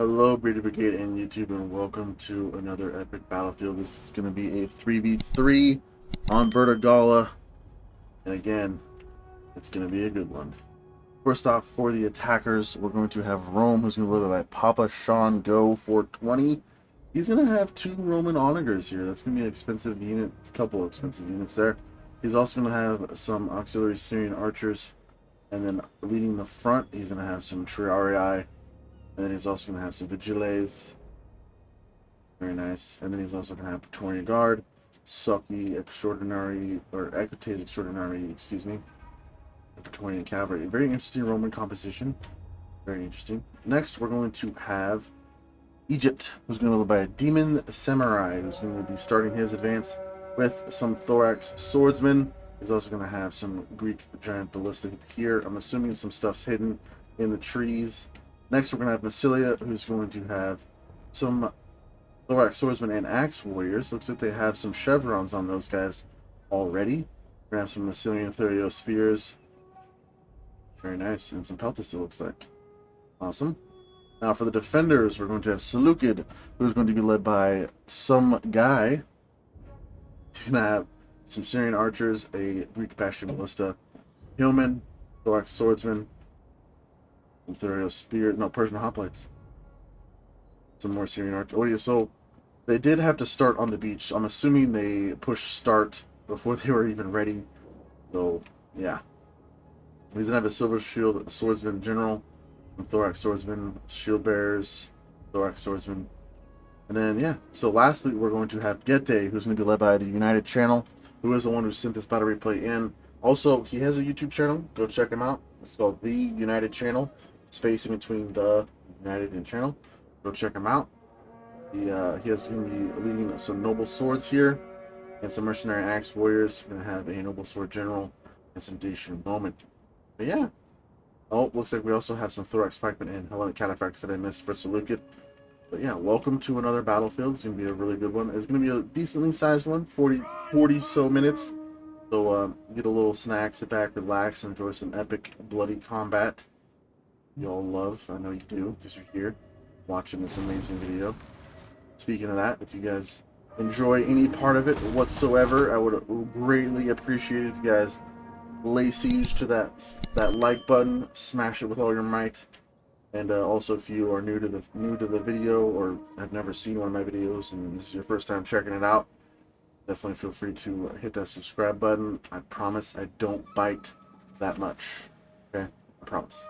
Hello, Brady Brigade and YouTube, and welcome to another epic battlefield. This is going to be a 3v3 on Vertigala, and again, it's going to be a good one. First off, for the attackers, we're going to have Rome, who's going to live by Papa Sean Go 420. He's going to have two Roman onagers here. That's going to be an expensive unit, a couple of expensive units there. He's also going to have some auxiliary Syrian archers, and then leading the front, he's going to have some Triarii. And then he's also going to have some Vigiles. Very nice. And then he's also going to have Praetorian Guard, Saki Extraordinary, or Equites Extraordinary, excuse me. And Praetorian Cavalry. Very interesting Roman composition. Very interesting. Next, we're going to have Egypt, who's going to live by a Demon Samurai, who's going to be starting his advance with some Thorax Swordsmen. He's also going to have some Greek Giant Ballista here. I'm assuming some stuff's hidden in the trees. Next, we're going to have Massilia, who's going to have some Thorax Swordsmen and Axe Warriors. Looks like they have some chevrons on those guys already. We're going to have some Massilian Thurio Spears. Very nice. And some Peltis, it looks like. Awesome. Now, for the defenders, we're going to have Seleucid, who's going to be led by some guy. He's going to have some Syrian Archers, a Greek Bastion Ballista, Hillman, Thorax Swordsman, Thurio Spear, no, Persian Hoplites. Some more Syrian Archers. Oh yeah, so they did have to start on the beach. I'm assuming they pushed start before they were even ready. So, yeah. He's gonna have a Silver Shield Swordsman General, some Thorax Swordsman, Shield Bearers, Thorax Swordsman. And then, yeah. So lastly, we're going to have Gete, who's going to be led by the United Channel, who is the one who sent this battle replay in. Also, he has a YouTube channel. Go check him out. It's called The United Channel. Spacing between the United and Channel. Go check him out. He has going to be leading some noble swords here and some mercenary axe warriors. Going to have a noble sword general and some Dacian bowmen. But yeah. Oh, looks like we also have some Thorax pikemen and Hellenic cataphracts that I missed for Seleucid. But yeah, welcome to another battlefield. It's going to be a really good one. It's going to be a decently sized one, 40 so minutes. So get a little snack, sit back, relax, enjoy some epic bloody combat. You all love, I know you do, because you're here watching this amazing video. Speaking of that, if you guys enjoy any part of it whatsoever, I would greatly appreciate it if you guys lay siege to that like button, smash it with all your might, and also if you are new to the video or have never seen one of my videos and this is your first time checking it out, definitely feel free to hit that subscribe button. I promise I don't bite that much. Okay, I promise.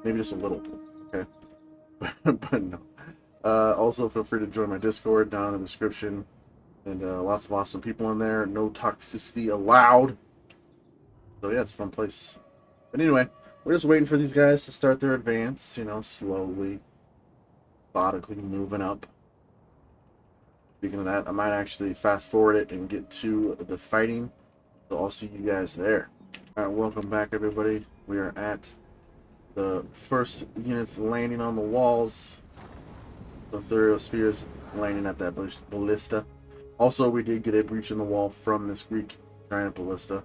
Maybe just a little bit, okay? But no. Also, feel free to join my Discord down in the description. And lots of awesome people in there. No toxicity allowed. So yeah, it's a fun place. But anyway, we're just waiting for these guys to start their advance. You know, slowly, methodically moving up. Speaking of that, I might actually fast forward it and get to the fighting. So I'll see you guys there. Alright, welcome back everybody. We are at the first units landing on the walls. The Thurio Spears landing at that ballista. Also, we did get a breach in the wall from this Greek giant ballista.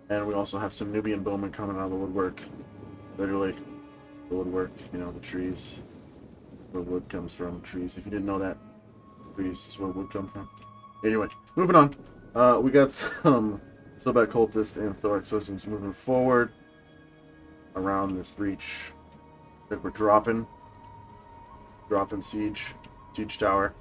And we also have some Nubian bowmen coming out of the woodwork. Literally, the woodwork, you know, the trees. Where wood comes from, trees. If you didn't know that, trees is where wood comes from. Anyway, moving on. We got some Sobat Cultist and Thorax Swordsmen moving forward around this breach. I think we're dropping siege tower.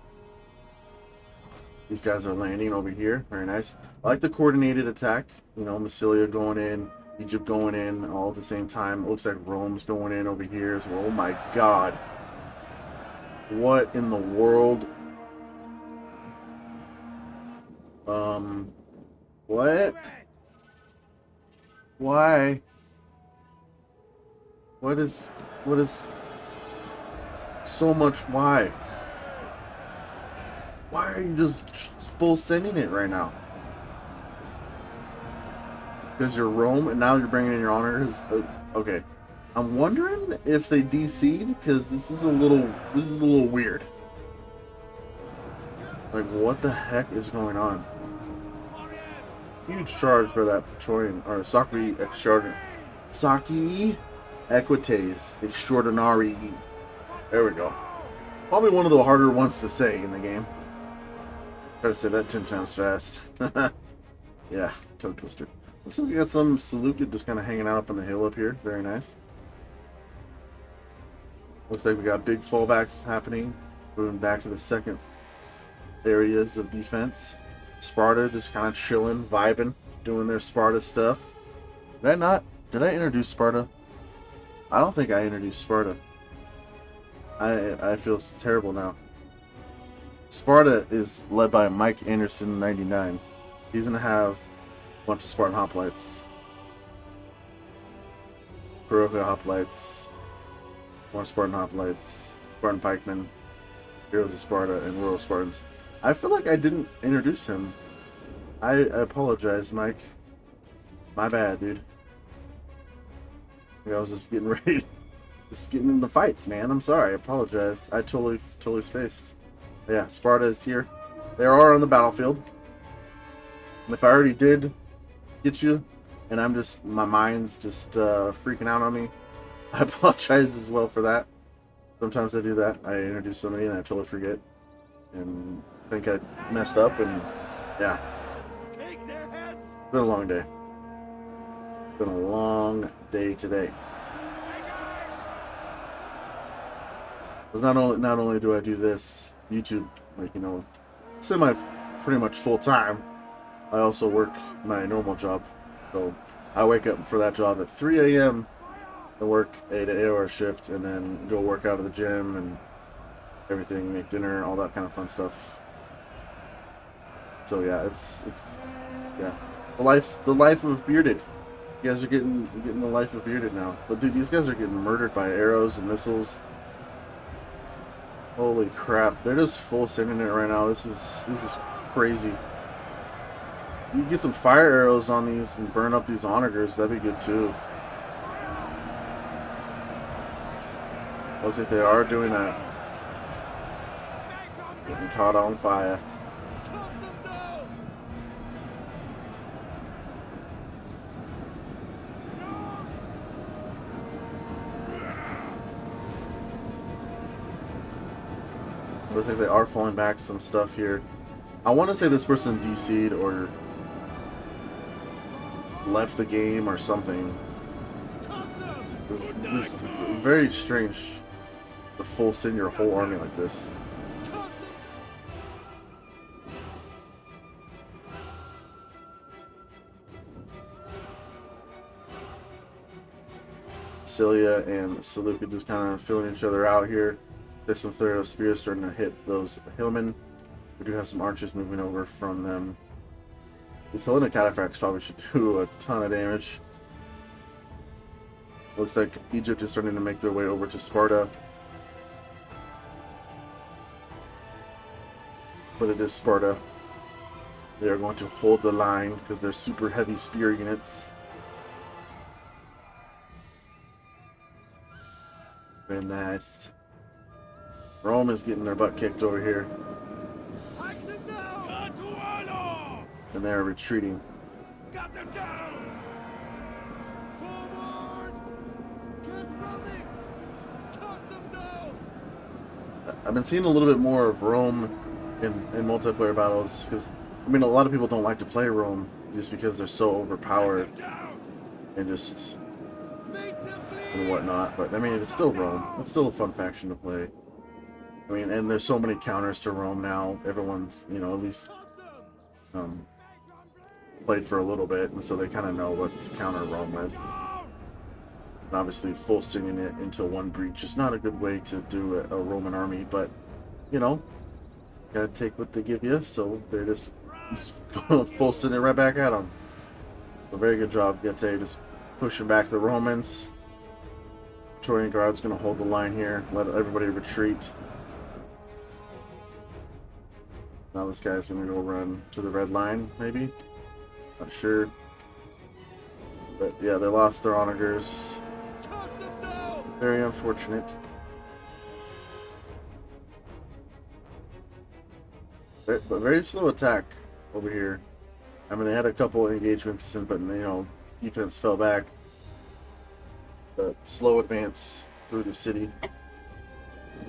These guys are landing over here. Very nice. I like the coordinated attack. You know, Massilia going in, Egypt going in, all at the same time. It looks like Rome's going in over here as well. Oh my god. What in the world? What? Why? What is so much? Why are you just full sending it right now? Because you're Rome and now you're bringing in your honors. Okay, I'm wondering if they DC'd because this is a little weird. Like, what the heck is going on? Huge charge for that Praetorian or Saki Extraordinary. Saki Equites Extraordinary. There we go. Probably one of the harder ones to say in the game. Try to say that 10 times fast. Yeah, toe twister. Looks like we got some Seleucid just kind of hanging out up on the hill up here. Very nice. Looks like we got big fallbacks happening. Moving back to the second areas of defense. Sparta just kind of chilling, vibing, doing their Sparta stuff. Did I introduce Sparta? I don't think I introduced Sparta. I feel terrible now. Sparta is led by Mike Anderson, 99. He's going to have a bunch of Spartan hoplites. Kuroka hoplites. More Spartan hoplites. Spartan pikemen. Heroes of Sparta, and Royal Spartans. I feel like I didn't introduce him. I apologize, Mike. My bad, dude. I was just getting ready. Just getting into fights, man. I'm sorry. I apologize. I totally spaced. But yeah, Sparta is here. They are on the battlefield. And if I already did get you, and my mind's just freaking out on me, I apologize as well for that. Sometimes I do that. I introduce somebody and I totally forget. And think I messed up, and yeah. It's been a long day. It's been a long day today. Because not only do I do this YouTube, like, you know, pretty much full time, I also work my normal job. So I wake up for that job at 3 a.m. and work 8-hour shift, and then go work out at the gym and everything, make dinner, all that kind of fun stuff. So yeah, it's yeah, the life of bearded. You guys are getting the life of bearded now. But dude, these guys are getting murdered by arrows and missiles. Holy crap! They're just full sending it right now. This is crazy. You get some fire arrows on these and burn up these onagers. That'd be good too. Looks like they are doing that. Getting caught on fire. Looks like they are falling back some stuff here. I want to say this person DC'd or left the game or something. This is very strange to full send your whole army like this. Cilia and Seleucid just kind of filling each other out here. There's some Therios spears starting to hit those hillmen. We do have some archers moving over from them. These Hellenic cataphracts probably should do a ton of damage. Looks like Egypt is starting to make their way over to Sparta. But it is Sparta. They are going to hold the line because they're super heavy spear units. Very nice. Rome is getting their butt kicked over here. And they're retreating. Got them down! Forward! Get running! Cut them down! I've been seeing a little bit more of Rome in multiplayer battles because, I mean, a lot of people don't like to play Rome just because they're so overpowered and just and whatnot. But I mean, it's still Rome. It's still a fun faction to play. I mean, and there's so many counters to Rome now. Everyone's, you know, at least played for a little bit, and so they kind of know what to counter Rome with. And obviously, full singing it into one breach is not a good way to do a Roman army, but, you know, gotta take what they give you, so they're just full sending it right back at them. So very good job, Gete, just pushing back the Romans. Trojan Guard's gonna hold the line here, let everybody retreat. Now this guy's gonna go run to the red line, maybe? Not sure. But yeah, they lost their onagers. Very unfortunate. But very slow attack over here. I mean, they had a couple engagements, but, you know, defense fell back. But slow advance through the city.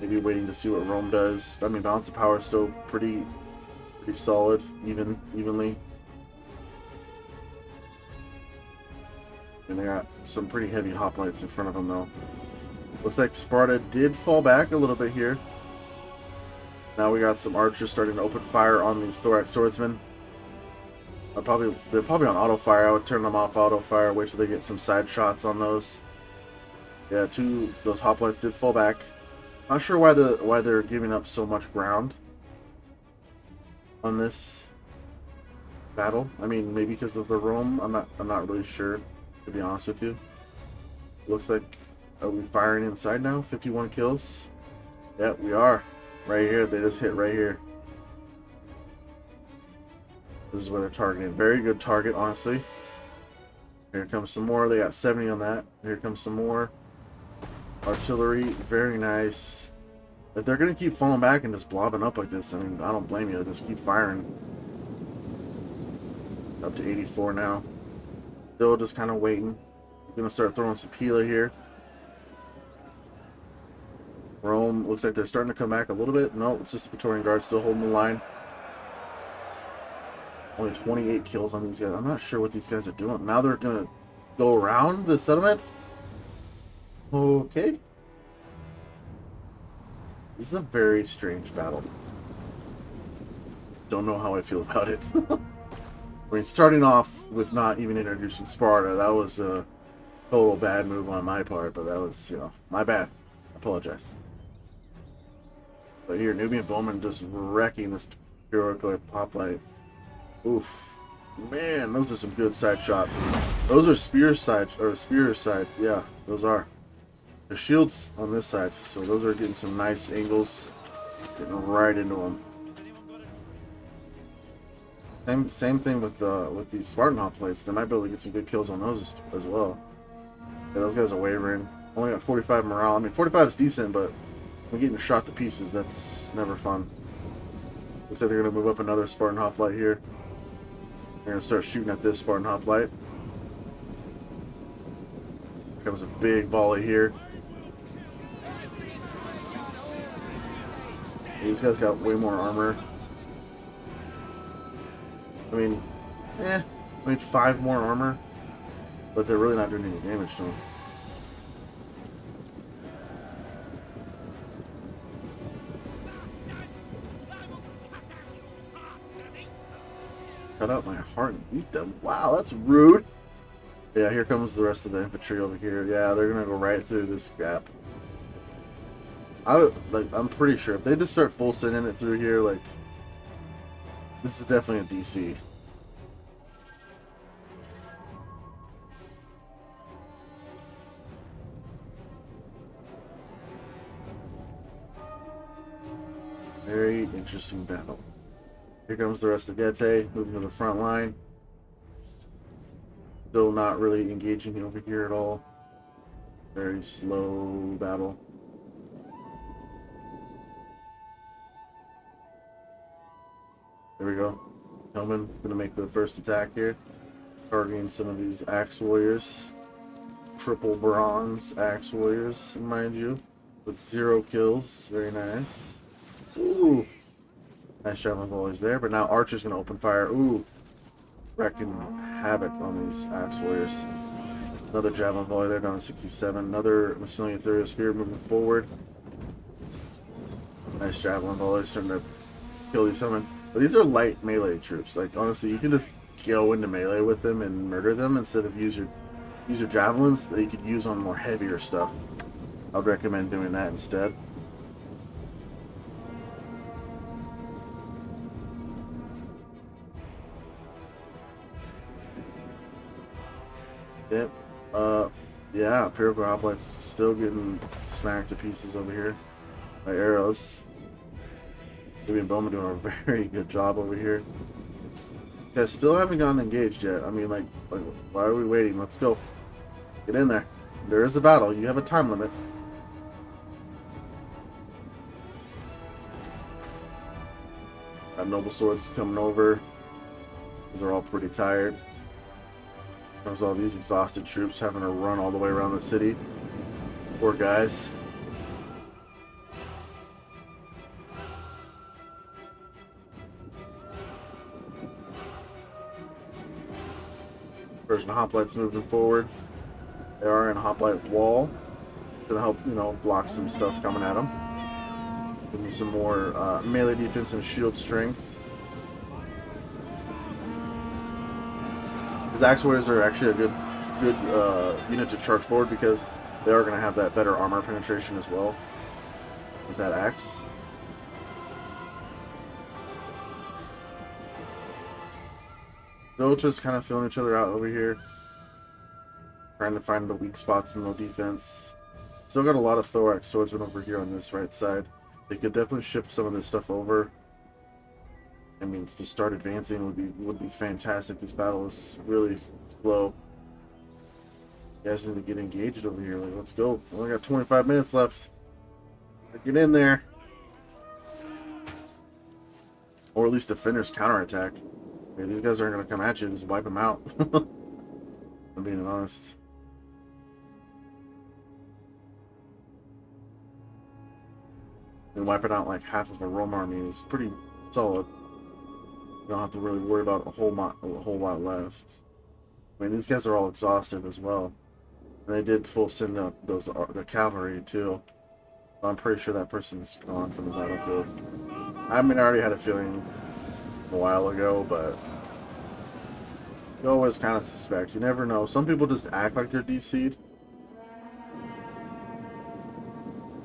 Maybe waiting to see what Rome does. I mean, balance of power is still pretty solid, evenly. And they got some pretty heavy hoplites in front of them, though. Looks like Sparta did fall back a little bit here. Now we got some archers starting to open fire on these thorax swordsmen. They're probably on auto fire. I would turn them off auto fire. Wait till they get some side shots on those. Yeah, those hoplites did fall back. Not sure why they're giving up so much ground on this battle. I mean, maybe because of the Rome. I'm not really sure, to be honest with you. Looks like, are we firing inside now? 51 kills. Yeah, we are. Right here, they just hit right here. This is where they're targeting. Very good target, honestly. Here comes some more. They got 70 on that. Here comes some more. Artillery, very nice. If they're going to keep falling back and just blobbing up like this, I mean, I don't blame you. Just keep firing. Up to 84 now. Still just kind of waiting. Going to start throwing some Pila here. Rome, looks like they're starting to come back a little bit. No, it's just the Praetorian Guard still holding the line. Only 28 kills on these guys. I'm not sure what these guys are doing. Now they're going to go around the settlement. Okay. This is a very strange battle. Don't know how I feel about it. I mean, starting off with not even introducing Sparta, that was a total bad move on my part, but that was, you know, my bad. I apologize. But here, Nubian Bowman just wrecking this heroic hoplite. Oof. Man, those are some good side shots. Those are spear side, or spear side. Yeah, those are. The shields on this side, so those are getting some nice angles. Getting right into them. Same thing with these Spartan hoplites. They might be able to get some good kills on those as well. Yeah, those guys are wavering. Only got 45 morale. I mean, 45 is decent, but when getting shot to pieces, that's never fun. Looks like they're going to move up another Spartan hoplite here. They're going to start shooting at this Spartan hoplite. Here comes a big volley here. These guys got way more armor. I mean 5 more armor, but they're really not doing any damage to them. Cut out my heart and eat them. Wow, that's rude. Yeah, here comes the rest of the infantry over here. Yeah, they're gonna go right through this gap. I'm pretty sure if they just start full sending it through here, like, this is definitely a DC. Very interesting battle. Here comes the rest of Getae, moving to the front line. Still not really engaging over here at all. Very slow battle. There we go. Hellman gonna make the first attack here. Targeting some of these axe warriors. Triple bronze axe warriors, mind you. With 0 kills. Very nice. Ooh. Nice javelin volleys there, but now Archer's gonna open fire. Ooh. Wrecking havoc on these axe warriors. Another javelin volley there, down to 67. Another Massilian Ethereal Spear moving forward. Nice javelin volley, starting to kill these summon. But these are light melee troops. Like, honestly, you can just go into melee with them and murder them instead of use your javelins that you could use on more heavier stuff. I would recommend doing that instead. Yep. Yeah, Empirical Hoplites still getting smacked to pieces over here by arrows. Nubian Bowman doing a very good job over here. Guys still haven't gotten engaged yet. I mean, like, why are we waiting? Let's go. Get in there. There is a battle. You have a time limit. Got noble swords coming over. These are all pretty tired. There's all these exhausted troops having to run all the way around the city. Poor guys. Sergeant Hoplite's moving forward. They are in Hoplite wall. Gonna help, you know, block some stuff coming at them. Give me some more melee defense and shield strength. These Axe Warriors are actually a good unit to charge forward because they are going to have that better armor penetration as well with that axe. They'll just kind of filling each other out over here, trying to find the weak spots in the defense. Still got a lot of thorax swordsmen over here on this right side. They could definitely shift some of this stuff over. I mean, to start advancing would be fantastic. This battle is really slow. You guys need to get engaged over here. Like, let's go. We only got 25 minutes left. Get in there. Or at least defenders counterattack. Okay, these guys aren't going to come at you. Just wipe them out. I'm being honest. And wiping out like half of a Rome army is pretty solid. You don't have to really worry about a whole lot left. I mean, these guys are all exhausted as well. And they did full send up the cavalry too. So I'm pretty sure that person's gone from the battlefield. I mean, I already had a feeling a while ago, but you always kind of suspect. You never know. Some people just act like they're DC'd.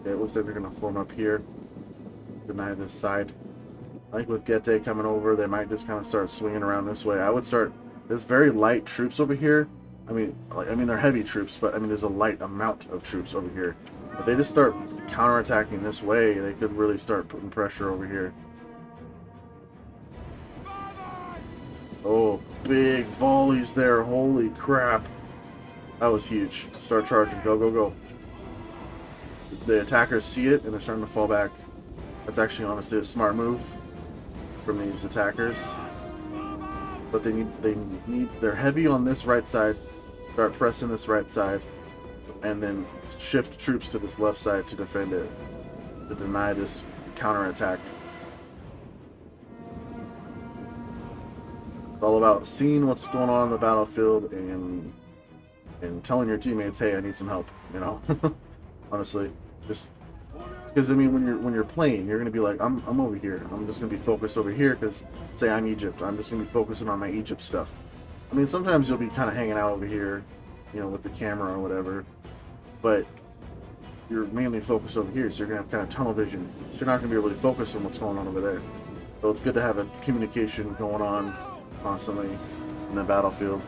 Okay, it looks like they're going to form up here. Deny this side. I think with Gete coming over, they might just kind of start swinging around this way. I would start. There's very light troops over here. I mean, they're heavy troops, but I mean, there's a light amount of troops over here. If they just start counterattacking this way, they could really start putting pressure over here. Oh, big volleys there! Holy crap! That was huge. Start charging. Go, go, go! The attackers see it and they're starting to fall back. That's actually honestly a smart move from these attackers. But they're heavy on this right side. Start pressing this right side, and then shift troops to this left side to defend it, to deny this counterattack. It's all about seeing what's going on in the battlefield and telling your teammates, "Hey, I need some help." You know, honestly, just because I mean, when you're playing, you're gonna be like, "I'm over here. I'm just gonna be focused over here." Because say I'm Egypt, I'm just gonna be focusing on my Egypt stuff. I mean, sometimes you'll be kind of hanging out over here, you know, with the camera or whatever, but you're mainly focused over here, so you're going to have kind of tunnel vision. So you're not going to be able to focus on what's going on over there. So it's good to have a communication going on constantly in the battlefield.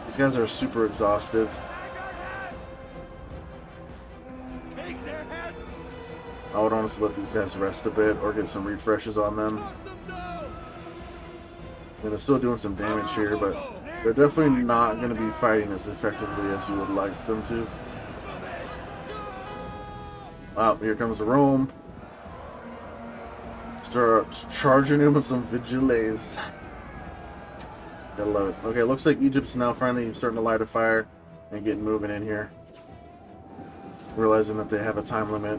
These guys are super exhausted. Take their heads. I would honestly let these guys rest a bit or get some refreshes on them. Cut them down. And they're still doing some damage here, but they're definitely not going to be fighting as effectively as you would like them to. Wow, here comes Rome. Start charging in with some Vigiles. Gotta love it. Okay, looks like Egypt's now finally starting to light a fire and getting moving in here. Realizing that they have a time limit.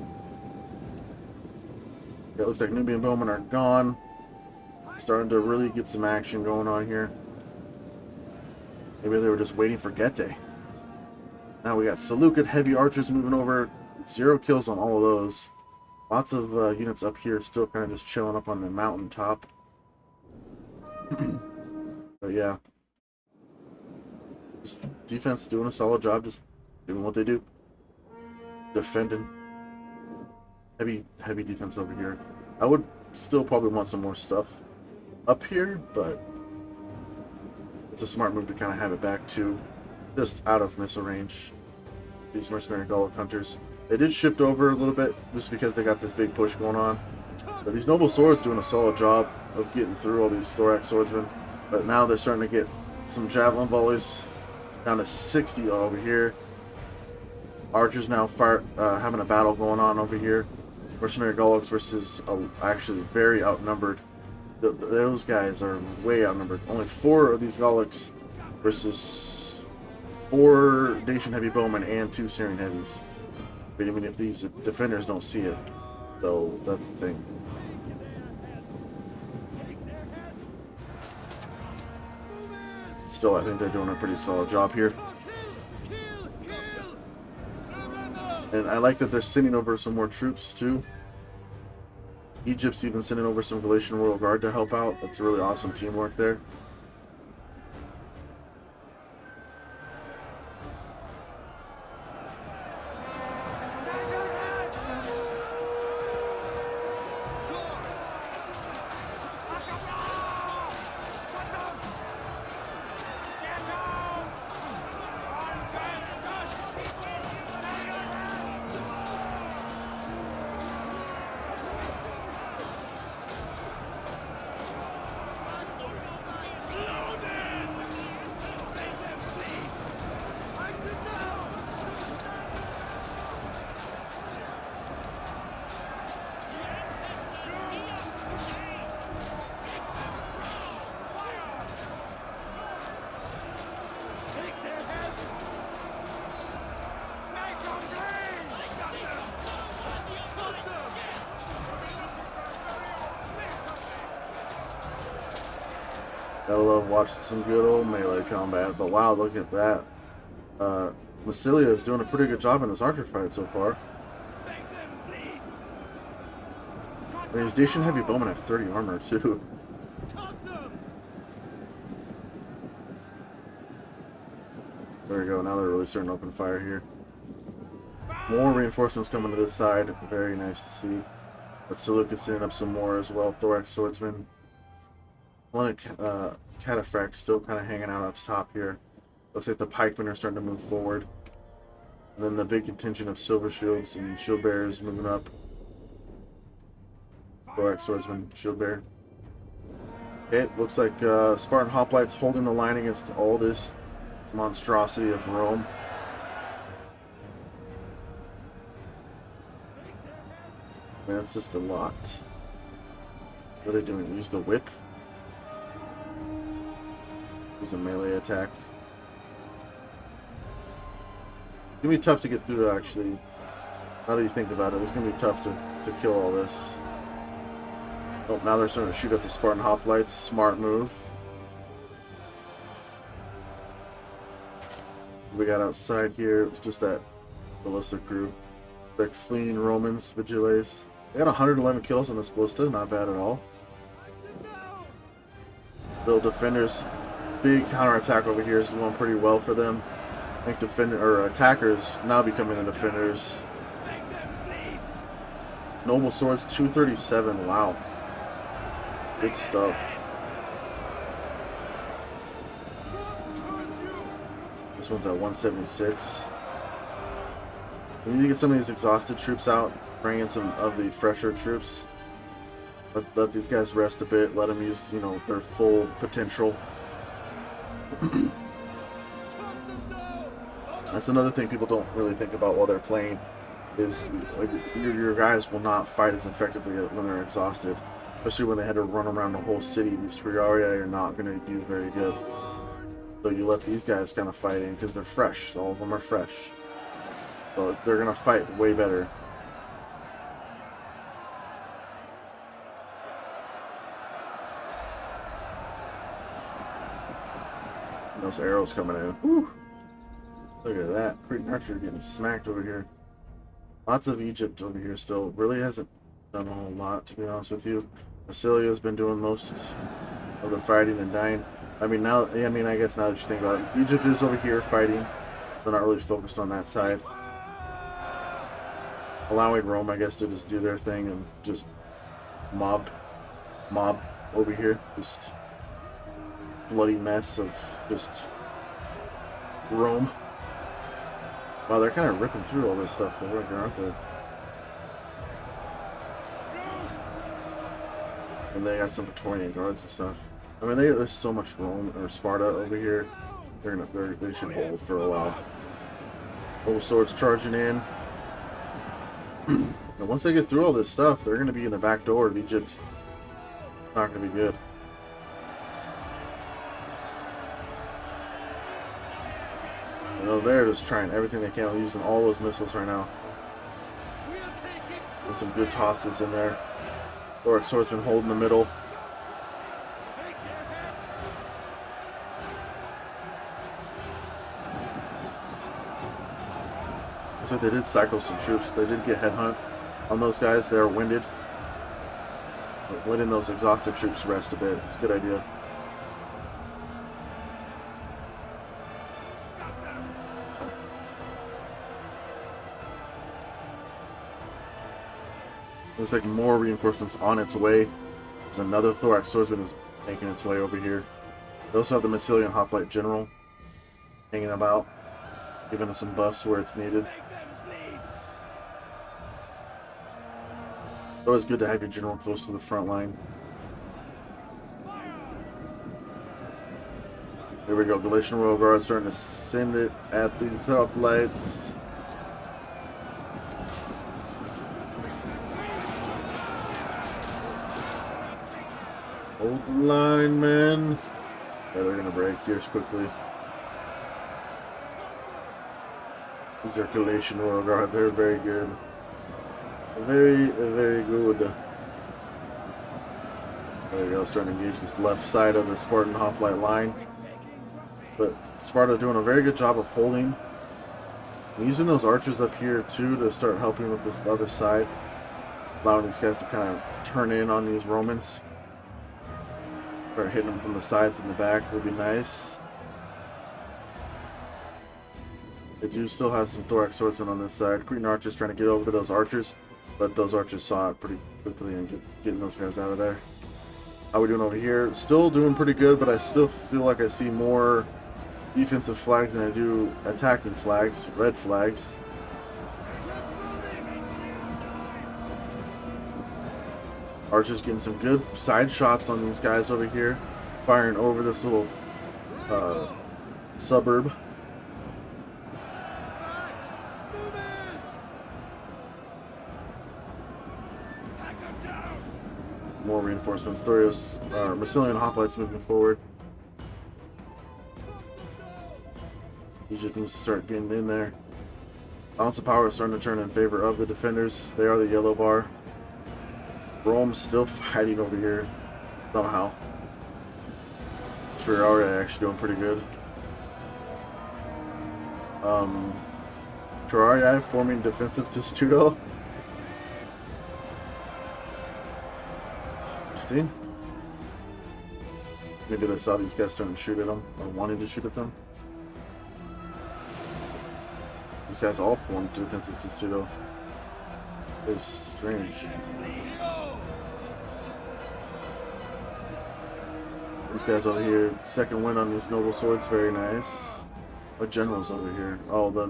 It looks like Nubian bowmen are gone. Starting to really get some action going on here. Maybe they were just waiting for Gete. Now we got Seleucid heavy archers moving over. 0 kills on all of those. Lots of units up here still kind of just chilling up on the mountain top. But yeah. Just defense doing a solid job, just doing what they do. Defending. Heavy defense over here. I would still probably want some more stuff up here, but it's a smart move to kind of have it back to just out of missile range. These mercenary Gallic hunters, they did shift over a little bit just because they got this big push going on. But these noble swords doing a solid job of getting through all these thorax swordsmen. But now they're starting to get some javelin volleys down to 60 over here. Archers now having a battle going on over here. Mercenary Gallics versus actually very outnumbered. Those guys are way outnumbered. Only 4 of these Gallics versus 4 Dacian heavy bowmen and 2 Syrian heavies. But I mean, if these defenders don't see it, so that's the thing. still, I think they're doing a pretty solid job here. Kill! Surrender! And I like that they're sending over some more troops too. Egypt's even sending over some Galatian Royal Guard to help out. That's really awesome teamwork there. I love watching some good old melee combat, but wow, look at that. Massilia is doing a pretty good job in this archer fight so far. I mean, his Dacian heavy bowmen have 30 armor too. There we go, now they're really starting to open fire here. More reinforcements coming to this side, very nice to see. But Seleucus is sending up some more as well, thorax swordsman. Hellenic Cataphract still kind of hanging out up top here. Looks like the pikemen are starting to move forward. And then the big contingent of silver shields and shield bearers moving up. Thorax swordsman, shield bearer. Okay, looks like Spartan hoplites holding the line against all this monstrosity of Rome. Man, it's just a lot. What are they doing? Use the whip? Use a melee attack. It's gonna be tough to get through, actually. How do you think about it? It's gonna be tough to kill all this. Oh, now they're starting to shoot at the Spartan hoplites. Smart move. We got outside here, it's just that ballista crew. Like fleeing Romans, Vigiles. They got 111 kills on this ballista, not bad at all. Little defenders, big counterattack over here is going pretty well for them. I think attackers now becoming the defenders. Noble swords 237, wow. Good stuff. This one's at 176. We need to get some of these exhausted troops out, bring in some of the fresher troops. Let these guys rest a bit, let them use, you know, their full potential. That's another thing people don't really think about while they're playing, is like, your guys will not fight as effectively when they're exhausted. Especially when they had to run around the whole city. These Triarii are not going to do very good. So you let these guys kind of fight in because they're fresh. All of them are fresh. So they're going to fight way better. And those arrows coming in. Whew. Look at that. Cretan archer getting smacked over here. Lots of Egypt over here still. Really hasn't done a whole lot, to be honest with you. Massilia's been doing most of the fighting and dying. I guess now that you think about it, Egypt is over here fighting. They're not really focused on that side. Allowing Rome, I guess, to just do their thing and just mob over here. Just bloody mess of just Rome. Wow, they're kind of ripping through all this stuff over here, aren't they? And they got some Praetorian guards and stuff. I mean, there's so much Rome or Sparta over here. They should hold for a while. Old swords charging in. And once they get through all this stuff, they're going to be in the back door of Egypt. Not going to be good. You know, they're just trying everything they can, using all those missiles right now. And some good tosses in there. Thorax swordsman holding the middle. So they did cycle some troops. They did get headhunt on those guys. They were winded. But letting those exhausted troops rest a bit. It's a good idea. Looks like more reinforcements on its way. There's another thorax swordsman is making its way over here. They also have the Massilian Hoplite General hanging about, giving us some buffs where it's needed. It's always good to have your general close to the front line. There we go. Galatian Royal Guard starting to send it at these hoplites. Hold the line, man. Yeah, they're gonna break here quickly. These are Galatian Royal Guard. They're very good. Very good. There we go. Starting to engage this left side of the Spartan hoplite line. But Sparta doing a very good job of holding. And using those archers up here too to start helping with this other side. Allowing these guys to kind of turn in on these Romans. Start hitting them from the sides and the back would be nice. They do still have some thorax swordsmen on this side. Cretan archers trying to get over to those archers. But those archers saw it pretty quickly and getting those guys out of there. How we doing over here? Still doing pretty good, but I still feel like I see more defensive flags than I do attacking flags, red flags. Archers getting some good side shots on these guys over here, firing over this little suburb. More reinforcements. Massilian hoplites moving forward. Egypt needs to start getting in there. Balance of power is starting to turn in favor of the defenders. They are the yellow bar. Rome's still fighting over here somehow. Triarii actually doing pretty good. Triarii forming defensive testudo. Interesting. Maybe they saw these guys starting to shoot at them, or wanting to shoot at them. These guys all formed defensive testudo. It's strange. These guys over here, second win on these noble swords, very nice. What generals over here? Oh, the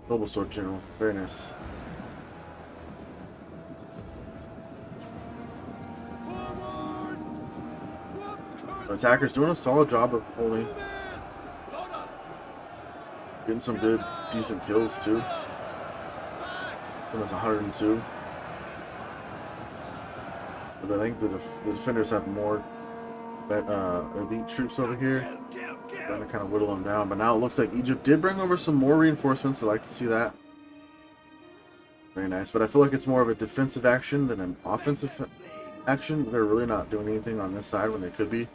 noble sword general, very nice. The attackers doing a solid job of holding. Getting some good, decent kills too. It was 102. But I think the defenders have more elite troops over here. Trying to kind of whittle them down. But now it looks like Egypt did bring over some more reinforcements. I like to see that. Very nice. But I feel like it's more of a defensive action than an offensive action. They're really not doing anything on this side when they could be.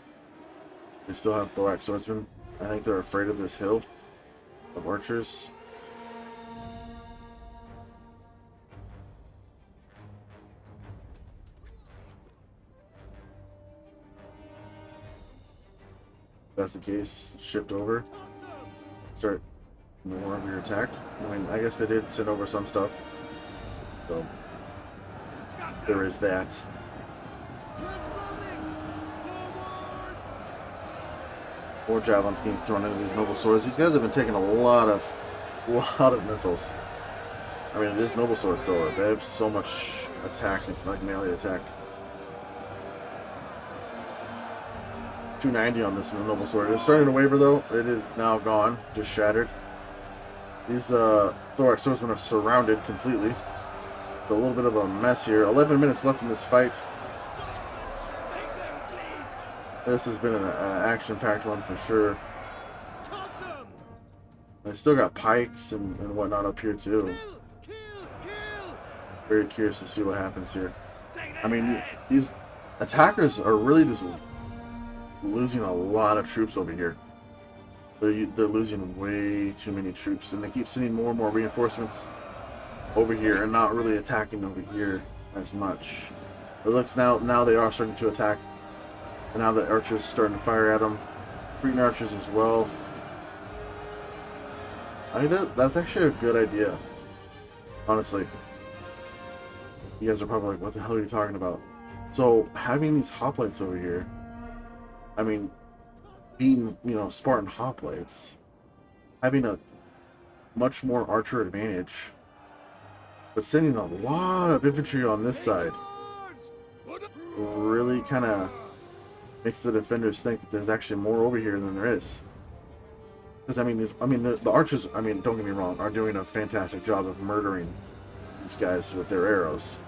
They still have thorax swordsmen. I think they're afraid of this hill of archers. If that's the case, shift over. Start more of your attack. I mean, I guess they did send over some stuff. So, there is that. More javelins being thrown into these noble swords. These guys have been taking a lot of missiles. I mean, it is noble swords though. They have so much attack, like melee attack. 290 on this noble sword. It's starting to waver though. It is now gone, just shattered. These thorax swordsmen are surrounded completely. It's a little bit of a mess here. 11 minutes left in this fight. This has been an action-packed one for sure. They still got pikes and whatnot up here too. Very curious to see what happens here. I mean, these attackers are really just losing a lot of troops over here. They're losing way too many troops, and they keep sending more and more reinforcements over here and not really attacking over here as much. It looks now they are starting to attack, and now the archers are starting to fire at them. Green archers as well. I think that's actually a good idea. Honestly, you guys are probably like, "What the hell are you talking about?" So having these hoplites over here, I mean, being Spartan hoplites, having a much more archer advantage, but sending a lot of infantry on this side really kind of makes the defenders think that there's actually more over here than there is. Because the archers, don't get me wrong, are doing a fantastic job of murdering these guys with their arrows.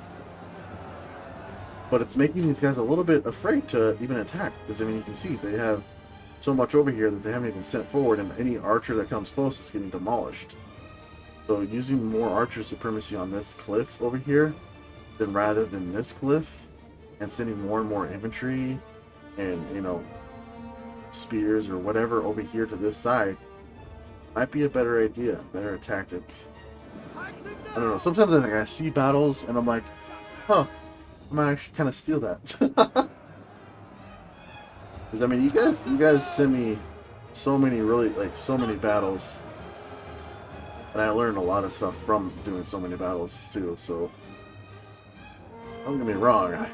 But it's making these guys a little bit afraid to even attack. Because you can see they have so much over here that they haven't even sent forward, and any archer that comes close is getting demolished. So using more archer supremacy on this cliff over here, rather than this cliff, and sending more and more infantry and spears or whatever over here to this side might be a better idea, better tactic. I don't know. Sometimes I see battles and I'm like, huh, I might actually kind of steal that. Because you guys send me so many so many battles, and I learned a lot of stuff from doing so many battles too. So don't get me wrong.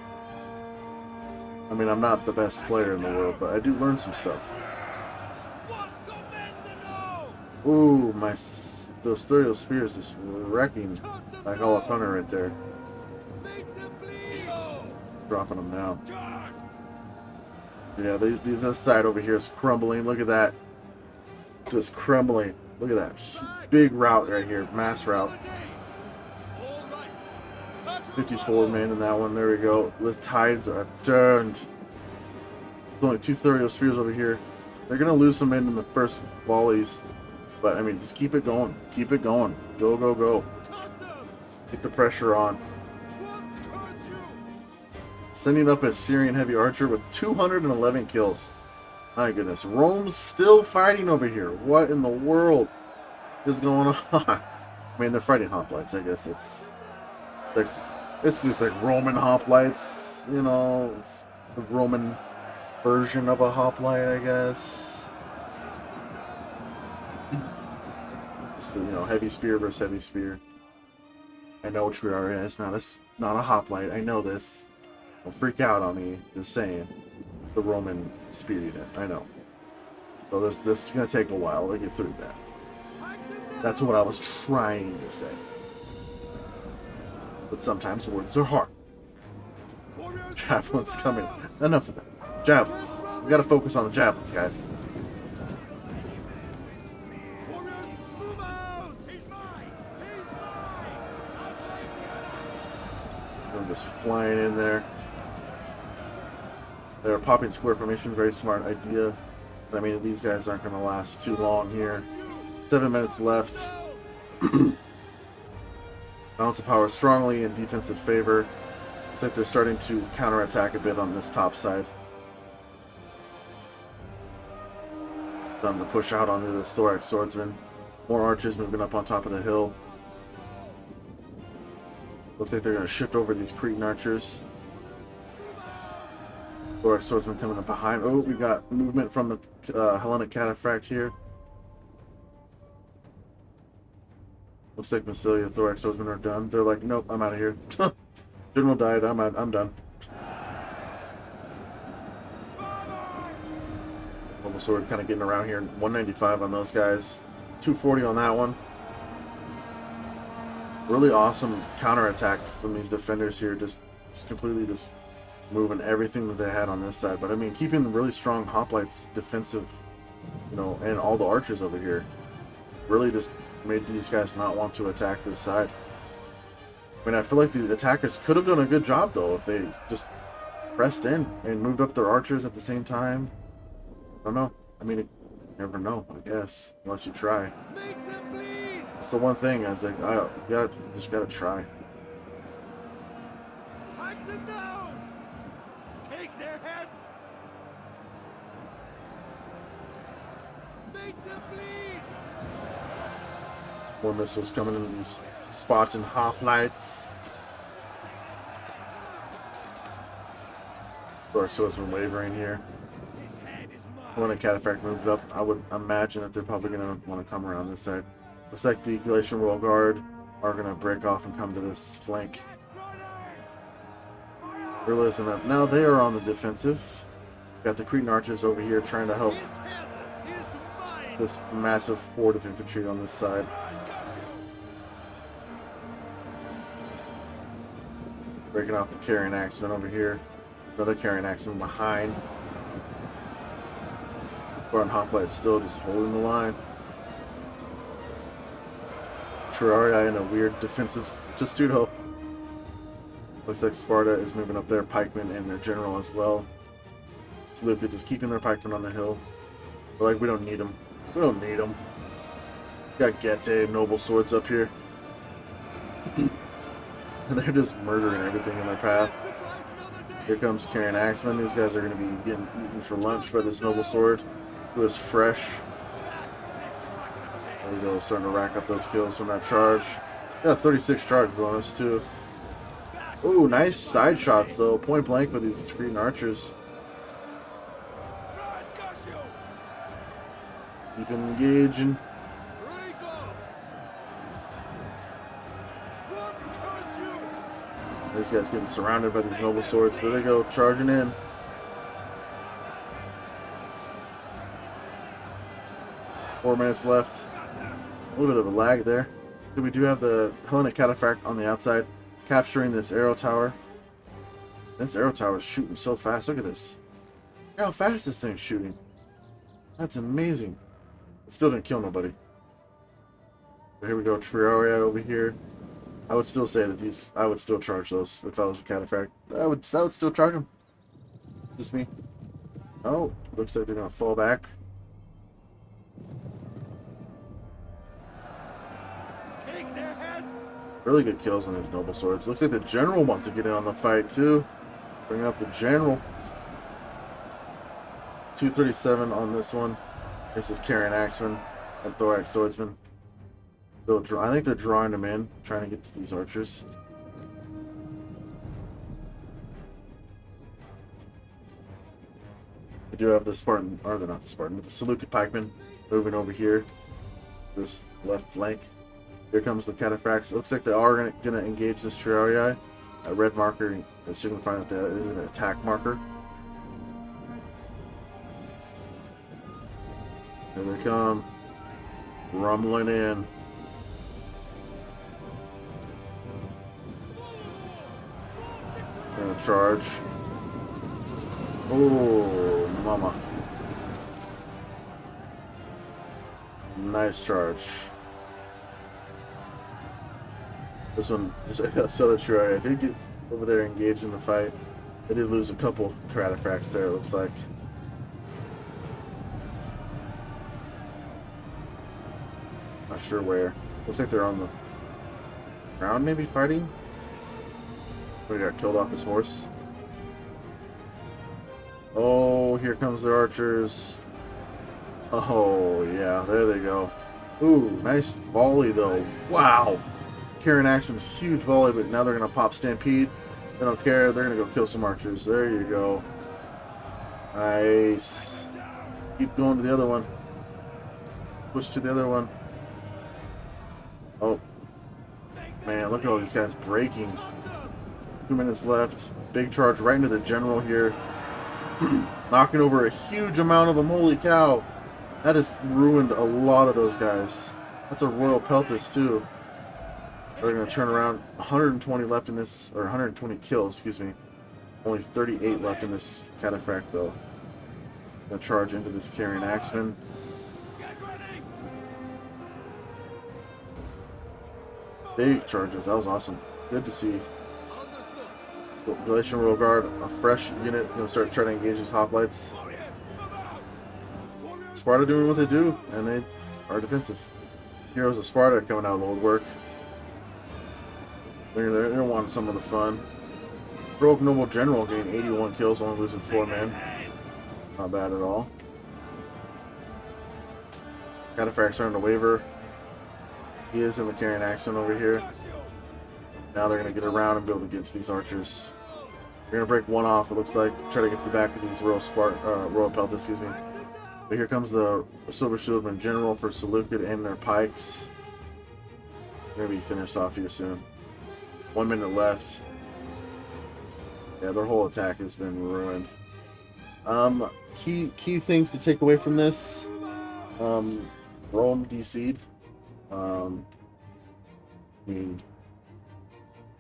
I'm not the best player in the world, but I do learn some stuff. Ooh, those Thuriel spears is wrecking my Hall of Hunter right there. Dropping them now. Yeah, this side over here is crumbling. Look at that. Just crumbling. Look at that. Big route right here. Mass route. 54 men in that one. There we go. The tides are turned. There's only 2 Thuriel spears over here. They're going to lose some men in the first volleys. But, just keep it going. Keep it going. Go, go, go. Get the pressure on. Sending up a Syrian heavy archer with 211 kills. My goodness. Rome's still fighting over here. What in the world is going on? They're fighting hoplites. I guess it's like Roman hoplites. It's the Roman version of a hoplite, I guess. Just heavy spear versus heavy spear. I know which we are. It's not a hoplite. I know this. Don't freak out on me. Just saying. The Roman spear unit. I know. So this is gonna take a while to get through that. That's what I was trying to say. But sometimes words are hard. Javelins coming. Enough of that. Javelins. We gotta focus on the javelins, guys. I'm just flying in there. They're popping square formation. Very smart idea. But these guys aren't going to last too long here. 7 minutes left. Balance of power strongly in defensive favor. Looks like they're starting to counterattack a bit on this top side. Time to push out onto the Thorax Swordsman. More archers moving up on top of the hill. Looks like they're going to shift over these Cretan archers. Thorax Swordsman coming up behind. Oh, we got movement from the Hellenic Cataphract here. Looks like Massilia and Thorax Swordsman are done. They're like, nope, I'm out of here. General died. I'm done. Mobile Sword kind of getting around here. 195 on those guys. 240 on that one. Really awesome counterattack from these defenders here. Just completely just moving everything that they had on this side. But keeping really strong hoplites defensive, and all the archers over here really just made these guys not want to attack this side. I feel like the attackers could have done a good job though if they just pressed in and moved up their archers at the same time. I don't know. You never know, I guess, unless you try. That's the one thing. I was like, just gotta try. Hack them down! Take their heads! Make them More missiles coming in these spots and hoplites. Our swordsman wavering here. When the cataphract moves up, I would imagine that they're probably going to want to come around this side. Looks like the Galatian Royal Guard are going to break off and come to this flank. Realizing that now they are on the defensive. Got the Cretan archers over here trying to help this massive horde of infantry on this side. Breaking off the carrying axemen over here. Another carrying axeman behind. Spartan hoplite still just holding the line. Terrarii in a weird defensive testudo. Looks like Sparta is moving up their pikemen and their general as well. Seleucid just keeping their pikemen on the hill. But like, we don't need them. We don't need them. Got Getae, noble swords up here. And they're just murdering everything in their path. Here comes carrying axemen. These guys are going to be getting eaten for lunch by this noble sword, who is fresh. There we go, starting to rack up those kills from that charge. Got a 36 charge bonus too. Ooh, nice side shots though, point blank with these Cretan archers. Keep engaging. These guys getting surrounded by these noble swords. There they go, charging in. Four minutes left. A little bit of a lag there. So we do have the Hellenic cataphract on the outside, capturing this arrow tower. This arrow tower is shooting so fast. Look at this. Look how fast this thing's shooting. That's amazing. It still didn't kill nobody. But here we go, Terrarii over here. I would still say that these, I would still charge those if I was a cataphract. I would still charge them. Just me. Oh, looks like they're gonna fall back. Take their heads. Really good kills on these noble swords. Looks like the general wants to get in on the fight too. Bring up the general. 237 on this one. This is carrying axeman and thorax swordsman. I think they're drawing them in, trying to get to these archers. We do have the Spartan, or they're not the Spartan, but the Seleucid pikemen moving over here. This left flank. Here comes the cataphracts. It looks like they are gonna engage this Terrarii. A red marker is signifying that that is an attack marker. Here they come, rumbling in. Gonna charge. Oh, mama. Nice charge. This one, so true. I did get over there engaged in the fight. I did lose a couple cataphracts there, it looks like. Not sure where. Looks like they're on the ground, maybe fighting. We got killed off his horse. Oh, here comes the archers. Oh, yeah, there they go. Ooh, nice volley, though. Wow. Carrying Axeman's huge volley, but now they're going to pop Stampede. They don't care. They're going to go kill some archers. There you go. Nice. Keep going to the other one. Push to the other one. Oh. Man, look at all these guys breaking. 2 minutes left. Big charge right into the general here. Knocking over a huge amount of them. Holy cow. That has ruined a lot of those guys. That's a Royal Peltis too. They're going to turn around. 120 left in this, or 120 kills, excuse me. Only 38 left in this cataphract though. Going to charge into this carrying axeman. Big charges. That was awesome. Good to see. Galatian Royal Guard, a fresh unit, going to start trying to engage these hoplites. Sparta doing what they do, and they are defensive. Heroes of Sparta coming out of the old work. They're wanting some of the fun. Broke Noble General getting 81 kills, only losing 4 men. Not bad at all. Cataphracts starting to waver. He is in the carrying axeman over here. Now they're going to get around and be able to get to these archers. They're going to break one off, it looks like. Try to get to the back of these royal pelt, excuse me. But here comes the Silver Shieldman General for Seleucid and their pikes. They're going to be finished off here soon. 1 minute left. Yeah, their whole attack has been ruined. Key things to take away from this. Rome DC'd. I mean,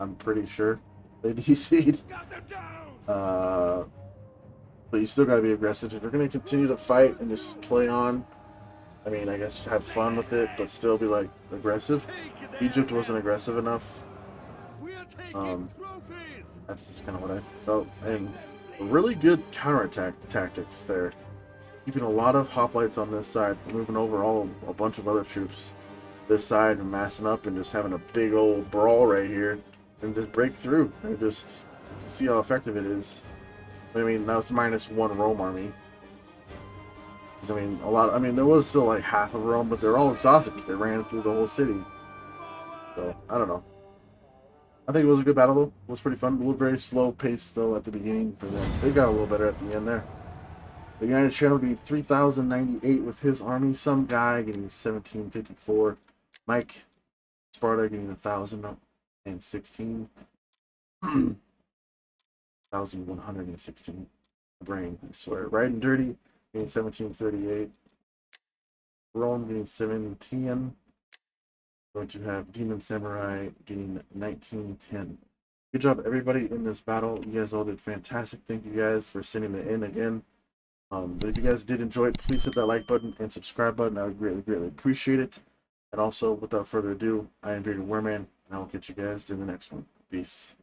I'm pretty sure they DC'd. But you still gotta be aggressive. If you're gonna continue to fight and just play on, I mean, I guess have fun with it, but still be like aggressive. Egypt wasn't aggressive enough. That's just kind of what I felt. And really good counterattack tactics there. Keeping a lot of hoplites on this side, moving over a bunch of other troops this side and massing up and just having a big old brawl right here and just break through and just see how effective it is. I mean, that was -1 Rome army. I mean, there was still like half of Rome, but they're all exhausted because they ran through the whole city. So, I don't know. I think it was a good battle, though. It was pretty fun. A little very slow pace, though, at the beginning for them. They got a little better at the end there. The United Channel getting 3,098 with his army. Some guy getting 1,754. Mike Sparta getting 1,016. 1,116. Brain, I swear. Riding Dirty getting 1,738. Rome getting 17. Going to have Demon Samurai getting 1910. Good job, everybody, in this battle. You guys all did fantastic. Thank you guys for sending it in again. But if you guys did enjoy it, please hit that like button and subscribe button. I would greatly appreciate it. And also, without further ado, I am Bearded Warman, and I will catch you guys in the next one. Peace.